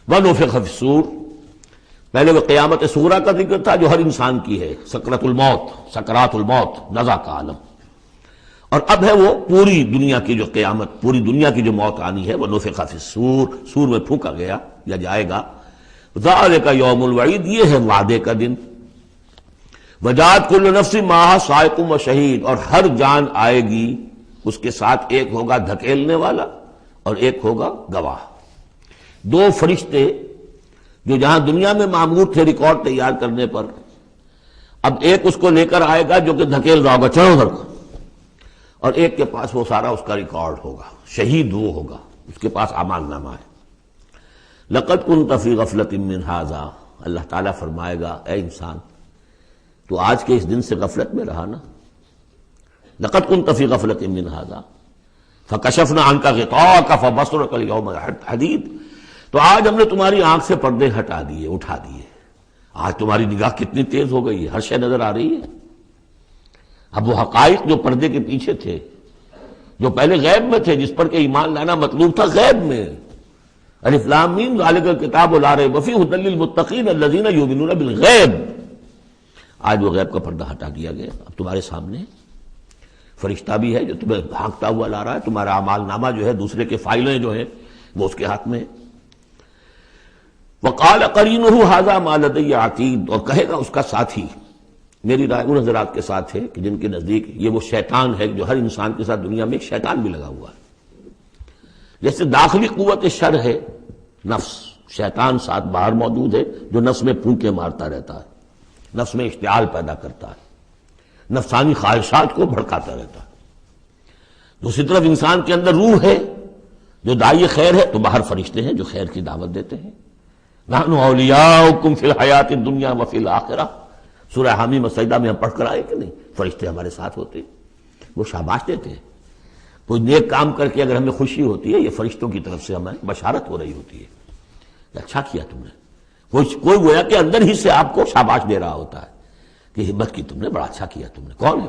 ونفخ فی الصور، پہلے وہ قیامت صغریٰ کا ذکر تھا جو ہر انسان کی ہے، سکرات الموت، نزع کا عالم، اور اب ہے وہ پوری دنیا کی جو قیامت، پوری دنیا کی جو موت آنی ہے، وہ نفخ فی الصور، سور میں پھونکا گیا یا جائے گا، ذالک یوم الوعید، یہ ہے وعدے کا دن، وجاءت کل نفس معہا سائق و شہید، اور ہر جان آئے گی اس کے ساتھ ایک ہوگا دھکیلنے والا اور ایک ہوگا گواہ۔ دو فرشتے جو جہاں دنیا میں مامور تھے ریکارڈ تیار کرنے پر، اب ایک اس کو لے کر آئے گا جو کہ دھکیل رہا ہوگا چلو ادھر کو، اور ایک کے پاس وہ سارا اس کا ریکارڈ ہوگا، شہید وہ ہوگا، اس کے پاس اعمال نامہ ہے۔ لقد كنت في غفلة من هذا، اللہ تعالیٰ فرمائے گا اے انسان تو آج کے اس دن سے غفلت میں رہا نا، لقد كنت في غفلة من هذا فكشفنا عنك غطاءك فبصرك اليوم حديد، تو آج ہم نے تمہاری آنکھ سے پردے ہٹا دیے، اٹھا دیے، آج تمہاری نگاہ کتنی تیز ہو گئی ہے، ہر شے نظر آ رہی ہے۔ اب وہ حقائق جو پردے کے پیچھے تھے، جو پہلے غیب میں تھے، جس پر کہ ایمان لانا مطلوب تھا غیب میں، الف لام میم ذالک الکتاب لا ریب فیہ ھدی للمتقین الذین یؤمنون بالغیب، آج وہ غیب کا پردہ ہٹا دیا گیا، اب تمہارے سامنے فرشتہ بھی ہے جو تمہیں بھاگتا ہوا لا رہا ہے، تمہارا اعمال نامہ جو ہے دوسرے کے فائلیں جو ہیں وہ اس کے ہاتھ میں ہے۔ وقال قرینہ ھذا ما لدی عتید، اور کہے گا اس کا ساتھی، میری رائے ان حضرات کے ساتھ ہے کہ جن کے نزدیک یہ وہ شیطان ہے جو ہر انسان کے ساتھ دنیا میں ایک شیطان بھی لگا ہوا ہے، جیسے داخلی قوت شر ہے نفس، شیطان ساتھ باہر موجود ہے جو نفس میں پھونکے مارتا رہتا ہے، نفس میں اشتعال پیدا کرتا ہے، نفسانی خواہشات کو بھڑکاتا رہتا ہے۔ دوسری طرف انسان کے اندر روح ہے جو داعی خیر ہے، تو باہر فرشتے ہیں جو خیر کی دعوت دیتے ہیں۔ نحن اولیاؤکم فی الحیات الدنیا وفی الآخرہ، سورہ حامیم سجدہ میں ہم پڑھ کر آئے کہ نہیں، فرشتے ہمارے ساتھ ہوتے ہیں، وہ شاباش دیتے ہیں، کوئی نیک کام کر کے اگر ہمیں خوشی ہوتی ہے، یہ فرشتوں کی طرف سے ہمیں بشارت ہو رہی ہوتی ہے کہ اچھا کیا تم نے، کوئی گویا کہ اندر ہی سے آپ کو شاباش دے رہا ہوتا ہے کہ ہمت کی تم نے، بڑا اچھا کیا تم نے۔ کون ہے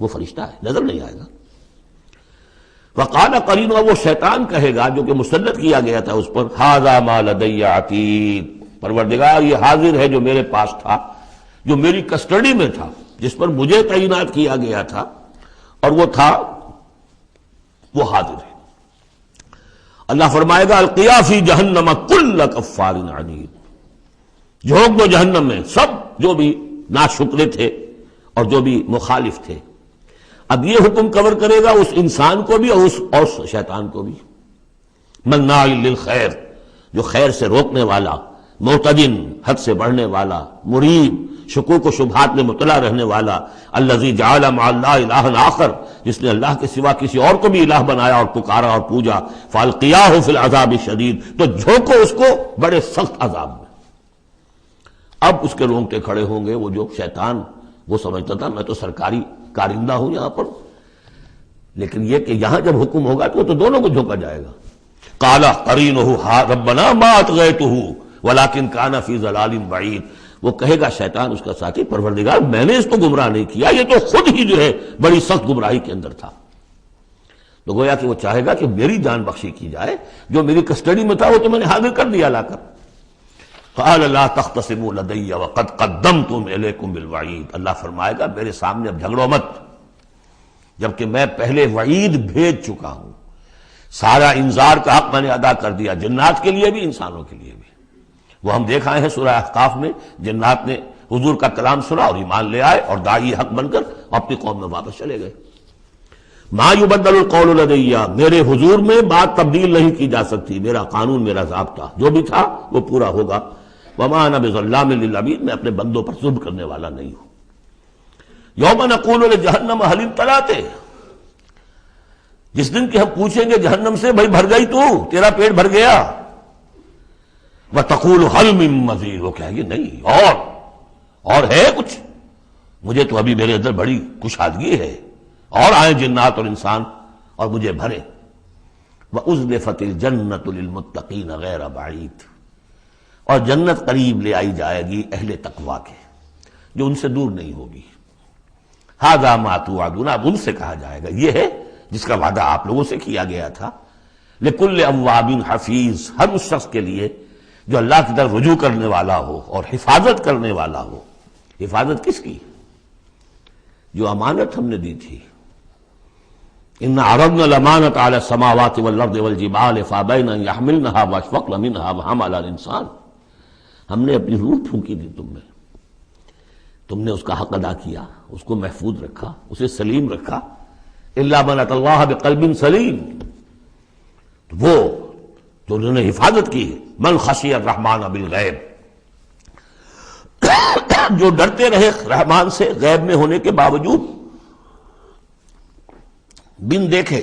وہ فرشتہ ہے، نظر نہیں آئے گا۔ وقال قرینہ، وہ شیطان کہے گا جو کہ مسلط کیا گیا تھا اس پر، ھذا ما لدی عتید، پروردگار یہ حاضر ہے جو میرے پاس تھا، جو میری کسٹڈی میں تھا، جس پر مجھے تعینات کیا گیا تھا، اور وہ تھا، وہ حاضر ہے۔ اللہ فرمائے گا القیا فی جہنم کل کفار عنید، جھونک دو جہنم میں سب جو بھی ناشکرے تھے اور جو بھی مخالف تھے۔ اب یہ حکم کور کرے گا اس انسان کو بھی اور شیطان کو بھی۔ مناع للخیر، جو خیر سے روکنے والا، معتدن، حد سے بڑھنے والا، مریب، شکوک و شبہات میں مبتلا رہنے والا، الذی جعل مع اللہ الہا آخر، جس نے اللہ کے سوا کسی اور کو بھی الہ بنایا اور پکارا اور پوجا، فالقیاہ فی العذاب الشدید، تو جھونکو اس کو بڑے سخت عذاب میں۔ اب اس کے رونگٹے کھڑے ہوں گے، وہ جو شیطان وہ سمجھتا تھا میں تو سرکاری کارندہ ہوں یہاں پر، لیکن یہ کہ یہاں جب حکم ہوگا تو دونوں کو جھونکا جائے گا۔ قال قرینہ ربنا ما اطغیتہ ولکن کان فی ضلال بعید، وہ کہے گا شیطان اس کا ساتھی، پروردگار میں نے اس کو گمراہ نہیں کیا، یہ تو خود ہی جو ہے بڑی سخت گمراہی کے اندر تھا۔ تو گویا کہ وہ چاہے گا کہ میری جان بخشی کی جائے، جو میری کسٹڈی میں تھا وہ تو میں نے حاضر کر دیا لا کر۔ قال لا تختصموا لدی وقد قدمتم الیکم بالوعید، اللہ فرمائے گا میرے سامنے اب جھگڑو مت، جبکہ میں پہلے وعید بھیج چکا ہوں، سارا انذار کا حق میں نے ادا کر دیا، جنات کے لیے بھی انسانوں کے لیے بھی۔ وہ ہم دیکھ آئے ہیں سورہ احقاف میں، جنات نے حضور کا کلام سنا اور ایمان لے آئے اور داعی حق بن کر اپنی قوم میں واپس چلے گئے۔ ما یبدل القول لدی، میرے حضور میں بات تبدیل نہیں کی جا سکتی، میرا قانون، میرا ضابطہ جو بھی تھا وہ پورا ہوگا۔ وما انا بظلام للعبید، میں اپنے بندوں پر ظلم کرنے والا نہیں ہوں۔ یوم نقول لجہنم هل امتلأت، جس دن کہ ہم پوچھیں گے جہنم سے بھائی بھر گئی تو، تیرا پیٹ بھر گیا؟ وتقول هل من مزید، وہ کہے گی نہیں اور ہے کچھ، مجھے تو ابھی میرے اندر بڑی کشادگی ہے، اور آئیں جنات اور انسان اور مجھے بھرے۔ وَأُزْلِفَتِ الْجَنَّةُ لِلْمُتَّقِينَ غَيْرَ بَعِيدٍ، اور جنت قریب لے آئی جائے گی اہل تقویٰ کے، جو ان سے دور نہیں ہوگی۔ هَذَا مَا تُوعَدُونَ، اب ان سے کہا جائے گا یہ ہے جس کا وعدہ آپ لوگوں سے کیا گیا تھا۔ لِكُلِّ أَوَّابٍ حَفِيظٍ، ہر اس شخص کے لیے جو اللہ کی طرف رجوع کرنے والا ہو اور حفاظت کرنے والا ہو۔ حفاظت کس کی؟ جو امانت ہم نے دی تھی۔ ان عرضنا الامانۃ علی السماوات والارض والجبال فابین ان یحملنها واشفقن منها وحملها الانسان۔ ہم نے اپنی روح پھونکی دی تم میں، تم نے اس کا حق ادا کیا، اس کو محفوظ رکھا، اسے سلیم رکھا۔ الا من اتى اللہ بقلب سلیم، وہ جو انہوں نے حفاظت کی۔ من خشی الرحمن بالغیب، جو ڈرتے رہے رحمان سے غیب میں ہونے کے باوجود، بن دیکھے۔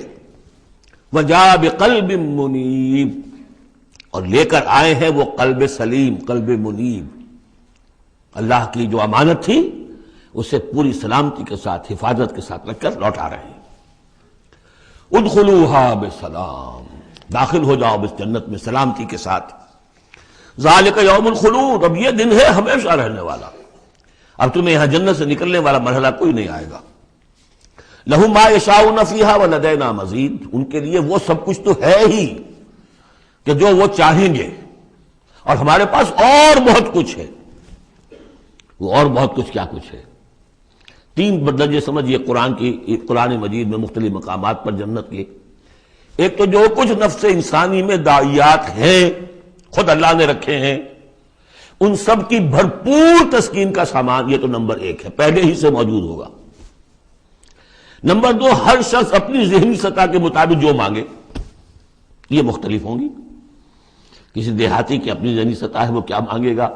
وجاء بقلب منیب، اور لے کر آئے ہیں وہ قلب سلیم، قلب منیب۔ اللہ کی جو امانت تھی اسے پوری سلامتی کے ساتھ، حفاظت کے ساتھ رکھ کر لوٹا رہے ہیں۔ ادخلوها بسلام، داخل ہو جاؤ اس جنت میں سلامتی کے ساتھ۔ ذالک یوم الخلود، اب یہ دن ہے ہمیشہ رہنے والا، اب تمہیں یہاں جنت سے نکلنے والا مرحلہ کوئی نہیں آئے گا۔ لہم ما یشاؤون فیہا ولدینا مزید، ان کے لیے وہ سب کچھ تو ہے ہی کہ جو وہ چاہیں گے، اور ہمارے پاس اور بہت کچھ ہے۔ وہ اور بہت کچھ کیا کچھ ہے؟ تین درجے سمجھیے قرآن مجید میں مختلف مقامات پر جنت کے۔ ایک تو جو کچھ نفس انسانی میں داعیات ہیں خود اللہ نے رکھے ہیں، ان سب کی بھرپور تسکین کا سامان، یہ تو نمبر ایک ہے، پہلے ہی سے موجود ہوگا۔ نمبر دو، ہر شخص اپنی ذہنی سطح کے مطابق جو مانگے، یہ مختلف ہوں گی۔ کسی دیہاتی کی اپنی ذہنی سطح ہے، وہ کیا مانگے گا،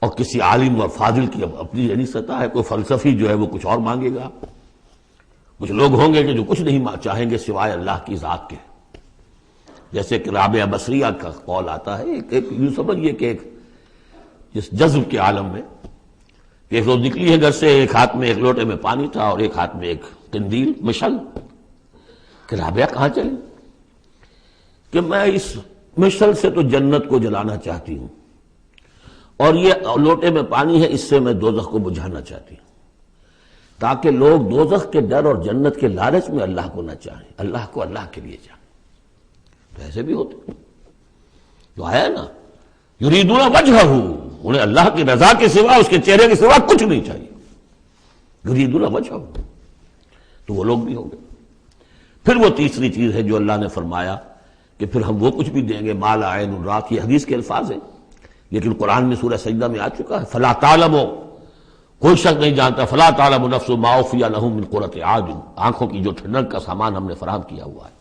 اور کسی عالم اور فاضل کی اپنی ذہنی سطح ہے، کوئی فلسفی جو ہے وہ کچھ اور مانگے گا۔ کچھ لوگ ہوں گے کہ جو کچھ نہیں چاہیں گے سوائے اللہ کی ذات کے، جیسے کہ رابعہ بصریہ کا قول آتا ہے، یوں سمجھیے کہ ایک جس جذب کے عالم میں ایک روز نکلی ہے گھر سے، ایک ہاتھ میں ایک لوٹے میں پانی تھا اور ایک ہاتھ میں ایک قندیل، مشعل، کہ رابعہ کہاں چلے؟ کہ میں اس مشعل سے تو جنت کو جلانا چاہتی ہوں، اور یہ لوٹے میں پانی ہے، اس سے میں دوزخ کو بجھانا چاہتی ہوں، تاکہ لوگ دوزخ کے ڈر اور جنت کے لالچ میں اللہ کو نہ چاہیں، اللہ کو اللہ کے لیے چاہیں۔ تو ایسے بھی ہوتے جو آیا نا، یریدون وجہہ، انہیں اللہ کی رضا کے سوا، اس کے چہرے کے سوا کچھ نہیں چاہیے، یریدون وجہہ، تو وہ لوگ بھی ہوں گے۔ پھر وہ تیسری چیز ہے جو اللہ نے فرمایا کہ پھر ہم وہ کچھ بھی دیں گے، ما لا عین رات، یہ حدیث کے الفاظ ہیں لیکن قرآن میں سورہ سجدہ میں آ چکا ہے، فلا تعلم، کوئی شخص نہیں جانتا، فلا تعلم نفس ما اخفی لہم من قرۃ اعین، آنکھوں کی جو ٹھنڈک کا سامان ہم نے فراہم کیا ہوا ہے۔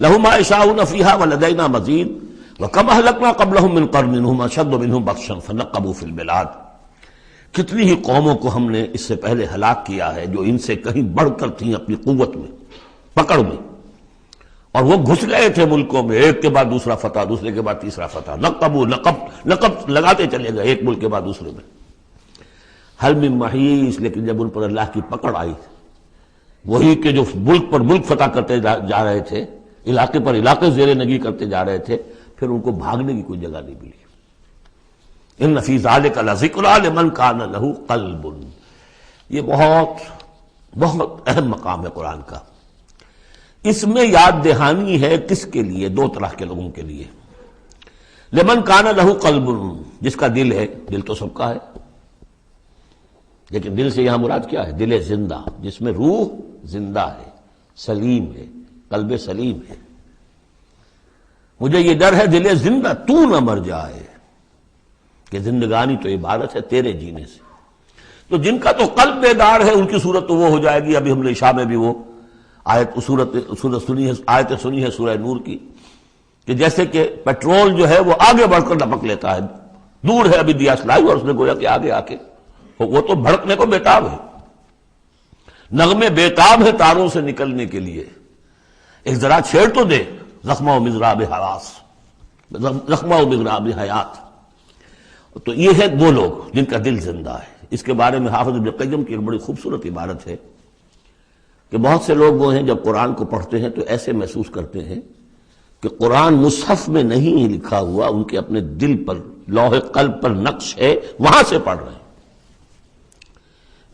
لہم ما یشاؤون فیہا ولدینا مزید وکم اہلکنا قبلہم من قرن ہم اشد منہم بطشا فنقبوا فی البلاد، کتنی ہی قوموں کو ہم نے اس سے پہلے ہلاک کیا ہے جو ان سے کہیں بڑھ کر تھیں اپنی قوت میں، پکڑ میں، اور وہ گھس گئے تھے ملکوں میں، ایک کے بعد دوسرا فتح، دوسرے کے بعد تیسرا فتح، نقب لگاتے چلے گئے ایک ملک کے بعد دوسرے میں۔ حل من محیص، لیکن جب ان پر اللہ کی پکڑ آئی، وہی کہ جو ملک پر ملک فتح کرتے جا رہے تھے، علاقے پر علاقے زیر نگی کرتے جا رہے تھے، پھر ان کو بھاگنے کی کوئی جگہ نہیں ملی۔ ان فی ذلک لذکری لمن کان لہ قلب، یہ بہت بہت اہم مقام ہے قرآن کا۔ اس میں یاد دہانی ہے کس کے لیے؟ دو طرح کے لوگوں کے لیے۔ لمن کان لہ قلب، جس کا دل ہے، دل تو سب کا ہے، لیکن دل سے یہاں مراد کیا ہے؟ دل زندہ، جس میں روح زندہ ہے، سلیم ہے، قلب سلیم ہے۔ مجھے یہ ڈر ہے دل زندہ تو نہ مر جائے، کہ زندگانی تو عبارت ہے تیرے جینے سے۔ تو جن کا تو قلب بیدار ہے ان کی صورت تو وہ ہو جائے گی، ابھی ہم نے عشاء میں بھی وہ آیت سنی ہے سورہ نور کی، کہ جیسے کہ پیٹرول جو ہے وہ آگے بڑھ کر لپک لیتا ہے، دور ہے ابھی دیا سلائی اور اس نے گویا کہ آگے آ کے وہ تو بھڑکنے کو بیتاب ہے، نغمے بیتاب ہے تاروں سے نکلنے کے لیے، ایک ذرا چھیڑ تو دے، زخمہ و مضراب حواس، زخمہ و مضراب حیات۔ تو یہ ہے وہ لوگ جن کا دل زندہ ہے۔ اس کے بارے میں حافظ ابن قیم کی ایک بڑی خوبصورت عبارت ہے کہ بہت سے لوگ وہ ہیں جب قرآن کو پڑھتے ہیں تو ایسے محسوس کرتے ہیں کہ قرآن مصحف میں نہیں لکھا ہوا، ان کے اپنے دل پر، لوح قلب پر نقش ہے، وہاں سے پڑھ رہے ہیں۔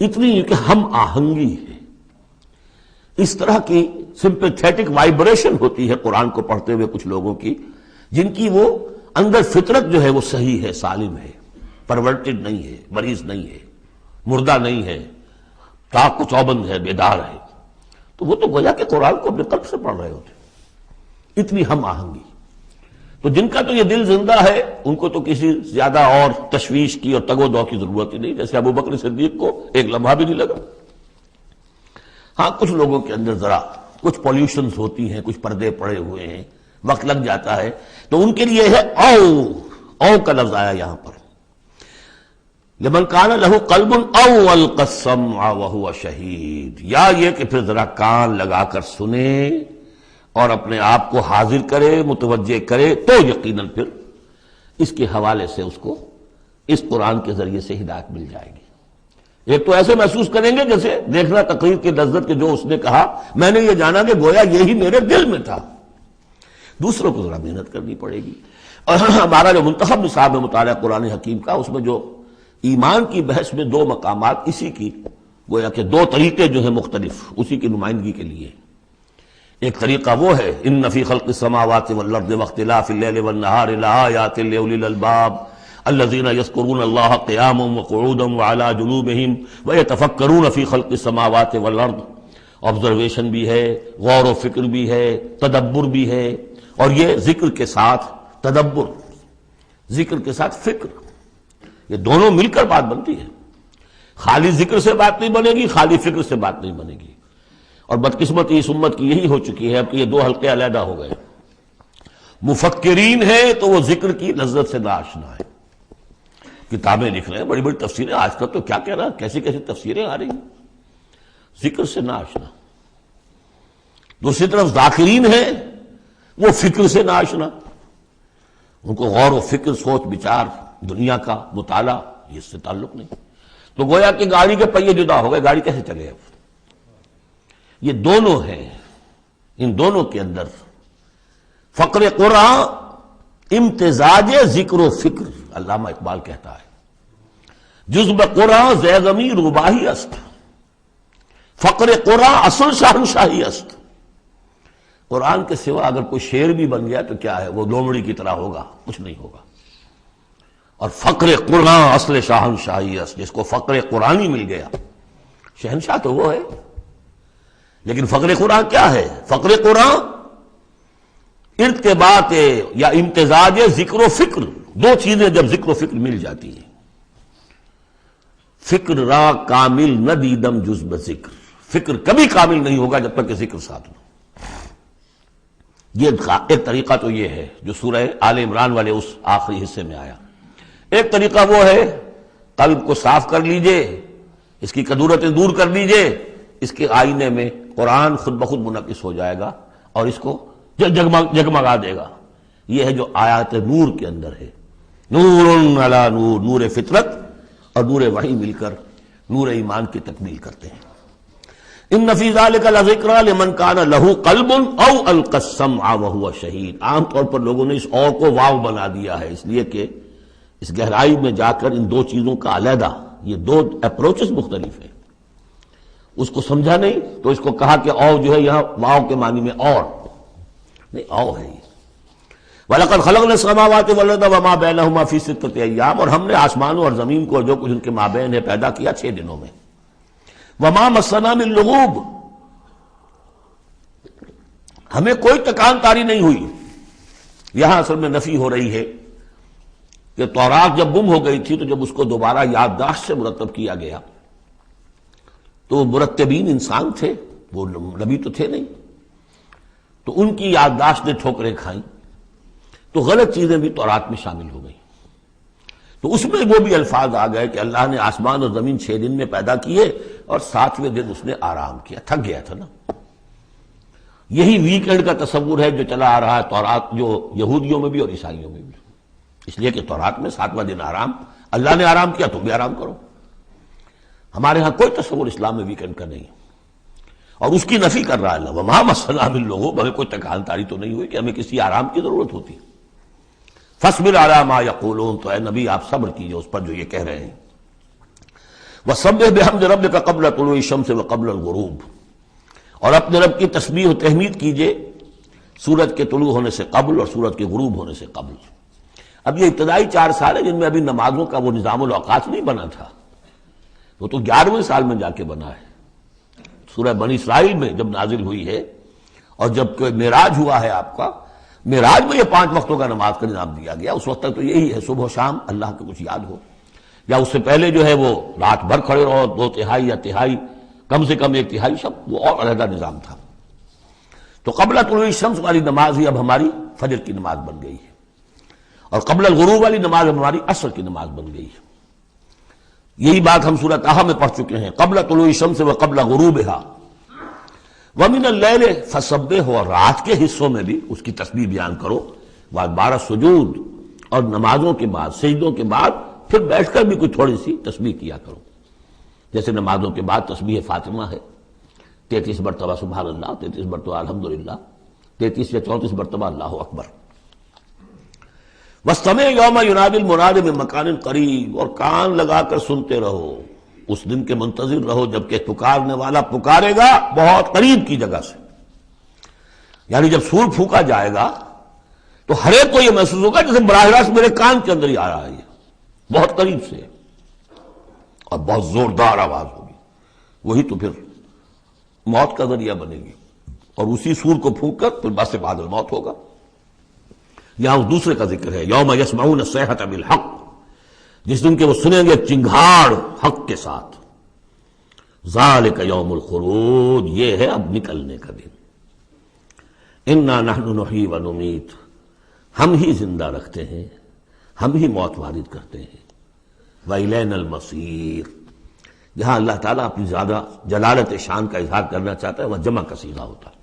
اتنی کہ ہم آہنگی ہے، اس طرح کی سمپیتھیٹک وائبریشن ہوتی ہے قرآن کو پڑھتے ہوئے کچھ لوگوں کی، جن کی وہ اندر فطرت جو ہے وہ صحیح ہے، سالم ہے، پرورٹڈ نہیں ہے، مریض نہیں ہے، مردہ نہیں ہے، چاق و چوبند ہے، بیدار ہے، تو وہ تو گویا کہ قرآن کو اپنے قلب سے پڑھ رہے ہوتے، اتنی ہم آہنگی۔ تو جن کا تو یہ دل زندہ ہے ان کو تو کسی زیادہ اور تشویش کی اور تگ و دو کی ضرورت ہی نہیں، جیسے ابو بکر صدیق کو ایک لمحہ بھی نہیں لگا۔ ہاں کچھ لوگوں کے اندر ذرا کچھ پولیوشنز ہوتی ہیں، کچھ پردے پڑے ہوئے ہیں، وقت لگ جاتا ہے، تو ان کے لیے ہے او کا لفظ آیا یہاں پر، لمن کان لہ قلب او القى السمع وهو شہید، یا یہ کہ پھر ذرا کان لگا کر سنے اور اپنے آپ کو حاضر کرے، متوجہ کرے، تو یقیناً پھر اس کے حوالے سے اس کو اس قرآن کے ذریعے سے ہدایت مل جائے گی۔ ایک تو ایسے محسوس کریں گے جیسے دیکھنا تقریر کی لذت کے جو اس نے کہا میں نے یہ جانا کہ گویا یہی میرے دل میں تھا۔ دوسروں کو ذرا محنت کرنی پڑے گی۔ اور ہمارا جو منتخب نصاب ہے مطالعہ قرآن حکیم کا، اس میں جو ایمان کی بحث میں دو مقامات اسی کی گویا کہ دو طریقے جو ہیں مختلف اسی کی نمائندگی کے لیے۔ ایک طریقہ وہ ہے ان فی خلق السماوات والارض واختلاف اللیل والنہار لآیات لأولی الالباب الذین یذکرون اللہ قیاما وقعودا وعلی جنوبہم ویتفکرون فی خلق السماوات والارض، آبزرویشن بھی ہے، غور و فکر بھی ہے، تدبر بھی ہے، اور یہ ذکر کے ساتھ تدبر، ذکر کے ساتھ فکر، یہ دونوں مل کر بات بنتی ہے۔ خالی ذکر سے بات نہیں بنے گی، خالی فکر سے بات نہیں بنے گی۔ اور بدقسمتی اس امت کی یہی ہو چکی ہے اب کہ یہ دو حلقے علیحدہ ہو گئے۔ مفکرین ہیں تو وہ ذکر کی لذت سے ناآشنا ہے، کتابیں لکھ رہے ہیں، بڑی بڑی تفسیریں، آج کل تو کیا کہہ رہا ہے، کیسی کیسی تفسیریں آ رہی ہیں، ذکر سے ناآشنا۔ دوسری طرف ذاکرین ہیں وہ فکر سے ناآشنا، ان کو غور و فکر، سوچ بچار، دنیا کا مطالعہ اس سے تعلق نہیں۔ تو گویا کہ گاڑی کے پہیے جدا ہو گئے، گاڑی کیسے چلے اب؟ یہ دونوں ہیں، ان دونوں کے اندر فقر قرآن امتزاج ذکر و فکر، علامہ اقبال کہتا ہے جزب قرآن زیغمی روباہی است، فقر قرآن اصل شہنشاہی است۔ قرآن کے سوا اگر کوئی شعر بھی بن گیا تو کیا ہے، وہ لومڑی کی طرح ہوگا، کچھ نہیں ہوگا۔ اور فقر قرآن اصل شہنشاہی است، جس کو فقر قرآنی مل گیا، شہنشاہ تو وہ ہے۔ لیکن فقر قرآن کیا ہے؟ فقر قرآن ارتباط یا امتزاج ذکر و فکر، دو چیزیں جب ذکر و فکر مل جاتی ہیں۔ فکر را کامل نہ دیدم جز بذکر، فکر کبھی کامل نہیں ہوگا جب تک کہ ذکر ساتھ ہو۔ یہ ایک طریقہ تو یہ ہے جو سورہ آل عمران والے اس آخری حصے میں آیا۔ ایک طریقہ وہ ہے قلب کو صاف کر لیجئے، اس کی کدورتیں دور کر لیجئے، اس کے آئینے میں قرآن خود بخود منعکس ہو جائے گا اور اس کو جگمگا دے گا۔ یہ ہے جو آیات نور کے اندر ہے، نور علی نور، نور فطرت اور نور وحی مل کر نور ایمان کی تکمیل کرتے ہیں۔ ان فی ذلک لذکری لمن کان لہ قلب او القی السمع وہو شہید۔ عام طور پر لوگوں نے اس او کو واو بنا دیا ہے، اس لیے کہ اس گہرائی میں جا کر ان دو چیزوں کا علیحدہ، یہ دو اپروچز مختلف ہیں، اس کو سمجھا نہیں تو اس کو کہا کہ او جو ہے یہاں واو کے معنی میں اور نہیں، او ہے یہ۔ وَلَقَدْ خَلَقْنَا السَّمَاوَاتِ وَالْأَرْضَ وَمَا بَيْنَهُمَا فِي سِتَّةِ أَيَّامٍ، اور ہم نے آسمانوں اور زمین کو جو کچھ ان کے مابین ہے پیدا کیا 6 دنوں میں۔ وَمَا مَسَّنَا مِن لُغُوبٍ، ہمیں کوئی تکان تاری نہیں ہوئی۔ یہاں اصل میں نفی ہو رہی ہے کہ تورات جب گم ہو گئی تھی تو جب اس کو دوبارہ یادداشت سے مرتب کیا گیا تو مرتبین انسان تھے، وہ نبی تو تھے نہیں، تو ان کی یادداشت نے ٹھوکریں کھائیں، تو غلط چیزیں بھی تورات میں شامل ہو گئیں۔ تو اس میں وہ بھی الفاظ آ گئے کہ اللہ نے آسمان اور زمین 6 دن میں پیدا کیے اور 7ویں دن اس نے آرام کیا، تھک گیا تھا نا۔ یہی ویکینڈ کا تصور ہے جو چلا آ رہا ہے تورات، جو یہودیوں میں بھی اور عیسائیوں میں بھی، اس لیے کہ تورات میں 7واں دن آرام، اللہ نے آرام کیا تم بھی آرام کرو۔ ہمارے ہاں کوئی تصور اسلام میں ویکینڈ کا نہیں، اور اس کی نفی کر رہا ہے اللہ، وَمَا مَسَّنَا مِن لُغُوبٍ، ہمیں کوئی تکان تاری تو نہیں ہوئی کہ ہمیں کسی آرام کی ضرورت ہوتی۔ فَاصْبِرْ عَلَىٰ مَا يَقُولُونَ، تو اے نبی آپ صبر کیجئے اس پر جو یہ کہہ رہے ہیں۔ وَسَبِّحْ بِحَمْدِ رَبِّكَ قَبْلَ طُلُوعِ الشَّمْسِ وَقَبْلَ الْغُرُوبِ، اور اپنے رب کی تسبیح و تحمید کیجئے سورج کے طلوع ہونے سے قبل اور سورج کے غروب ہونے سے قبل۔ اب یہ ابتدائی 4 سال ہے جن میں ابھی نمازوں کا وہ نظام الاوقات نہیں بنا تھا، وہ تو 11ویں سال میں جا کے بنا ہے۔ سورہ بنی اسرائیل میں جب نازل ہوئی ہے اور جب کہ معراج ہوا ہے آپ کا، معراج میں یہ 5 وقتوں کا نماز کا نظام دیا گیا۔ اس وقت تک تو یہی ہے صبح و شام اللہ کا کچھ یاد ہو، یا اس سے پہلے جو ہے وہ رات بھر کھڑے رہو 2/3 یا تہائی، کم سے کم 1/3 شب، وہ اور علیحدہ نظام تھا۔ تو قبل طلوع الشمس والی نماز ہی اب ہماری فجر کی نماز بن گئی ہے، اور قبل الغروب والی نماز اب ہماری عصر کی نماز بن گئی ہے۔ یہی بات ہم سورۃ طٰہٰ میں پڑھ چکے ہیں، قبل طلوع الشمس و قبل غروبها ومن اللیل فسبح، اور رات کے حصوں میں بھی اس کی تسبیح بیان کرو، بعد 12 سجود اور نمازوں کے بعد سجدوں کے بعد پھر بیٹھ کر بھی کوئی تھوڑی سی تسبیح کیا کرو، جیسے نمازوں کے بعد تسبیح فاطمہ ہے 33 مرتبہ سبحان اللہ، 33 مرتبہ الحمدللہ، 33 یا 34 مرتبہ اللہ اکبر۔ واستمع یوم ینادی المناد من مکان قریب، اور کان لگا کر سنتے رہو، اس دن کے منتظر رہو جبکہ پکارنے والا پکارے گا بہت قریب کی جگہ سے۔ یعنی جب سور پھونکا جائے گا تو ہر ایک کو یہ محسوس ہوگا جیسے براہ راست میرے کان کے اندر ہی آ رہا ہے، بہت قریب سے، اور بہت زوردار آواز ہوگی، وہی تو پھر موت کا ذریعہ بنے گی، اور اسی سور کو پھونک کر پھر بس بعد الموت ہوگا۔ یہاں اس دوسرے کا ذکر ہے، یوم یسمعون الصیحۃ بالحق، جس دن کے وہ سنیں گے چنگھاڑ حق کے ساتھ، ذالک یوم الخروج، یہ ہے اب نکلنے کا دن۔ انا نحن نحیی و نمیت، ہم ہی زندہ رکھتے ہیں، ہم ہی موت وارد کرتے ہیں، وإلینا المصیر، جہاں اللہ تعالیٰ اپنی زیادہ جلالت شان کا اظہار کرنا چاہتا ہے وہ جمع کا صیغہ ہوتا ہے،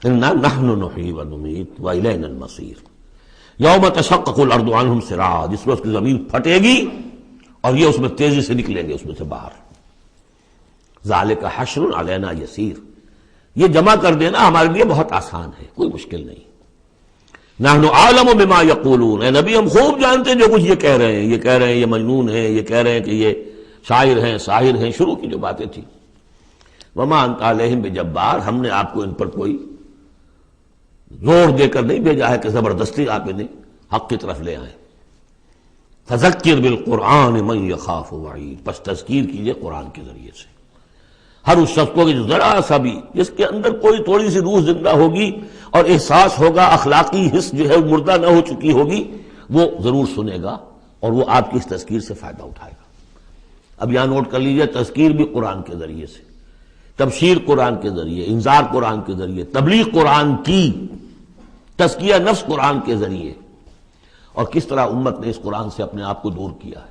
انا نحن نحیی و نمیت وإلینا المصیر۔ یوم تشقق الارض عنہم سراعا، جس میں اس کی زمین پھٹے گی اور یہ اس میں تیزی سے نکلیں گے اس میں سے باہر۔ ذالک حشر علینا یسیر، یہ جمع کر دینا ہمارے لیے بہت آسان ہے، کوئی مشکل نہیں۔ نحن اعلم بما یقولون، اے نبی ہم خوب جانتے ہیں جو کچھ یہ کہہ رہے ہیں، یہ کہہ رہے ہیں یہ مجنون ہیں، یہ کہہ رہے ہیں کہ یہ شاعر ہیں ساحر ہیں، شروع کی جو باتیں تھیں۔ وما انت علیہم بجبار، ہم نے آپ کو ان پر کوئی زور دے کر نہیں بھیجا ہے کہ زبردستی آپ انہیں حق کی طرف لے آئیں۔ فذکر بالقرآن من یخاف وعید، پس تذکیر کیجئے قرآن کے ذریعے سے ہر اس شخص کو کہ جو ذرا سا بھی جس کے اندر کوئی تھوڑی سی روح زندہ ہوگی اور احساس ہوگا، اخلاقی حس جو ہے مردہ نہ ہو چکی ہوگی، وہ ضرور سنے گا اور وہ آپ کی اس تذکیر سے فائدہ اٹھائے گا۔ اب یہاں نوٹ کر لیجئے، تذکیر بھی قرآن کے ذریعے سے، تبشیر قرآن کے ذریعے، انذار قرآن کے ذریعے، تبلیغ قرآن کی، تزکیہ نفس قرآن کے ذریعے، اور کس طرح امت نے اس قرآن سے اپنے آپ کو دور کیا ہے۔